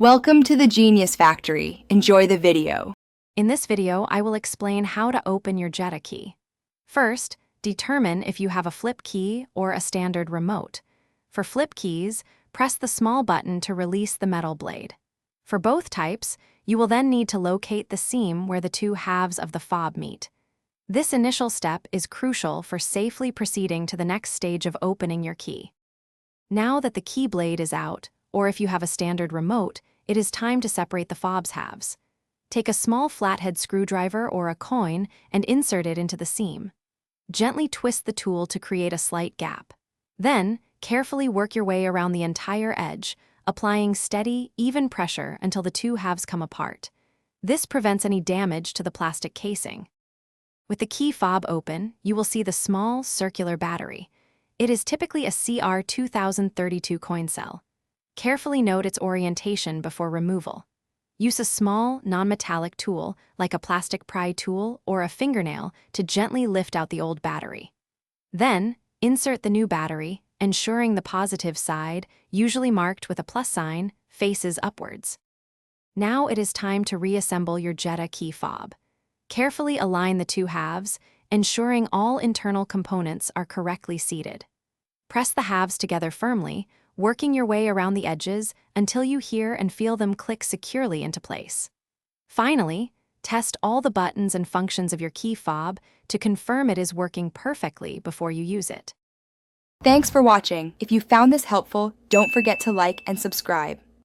Welcome to the Genius Factory. Enjoy the video. In this video, I will explain how to open your Jetta key. First, determine if you have a flip key or a standard remote. For flip keys, press the small button to release the metal blade. For both types, you will then need to locate the seam where the two halves of the fob meet. This initial step is crucial for safely proceeding to the next stage of opening your key. Now that the key blade is out, or if you have a standard remote, it is time to separate the fob's halves. Take a small flathead screwdriver or a coin and insert it into the seam. Gently twist the tool to create a slight gap. Then, carefully work your way around the entire edge, applying steady, even pressure until the two halves come apart. This prevents any damage to the plastic casing. With the key fob open, you will see the small, circular battery. It is typically a CR2032 coin cell. Carefully note its orientation before removal. Use a small, non-metallic tool, like a plastic pry tool or a fingernail, to gently lift out the old battery. Then, insert the new battery, ensuring the positive side, usually marked with a plus sign, faces upwards. Now it is time to reassemble your Jetta key fob. Carefully align the two halves, ensuring all internal components are correctly seated. Press the halves together firmly, working your way around the edges until you hear and feel them click securely into place. Finally, test all the buttons and functions of your key fob to confirm it is working perfectly before you use it. Thanks for watching. If you found this helpful, don't forget to like and subscribe.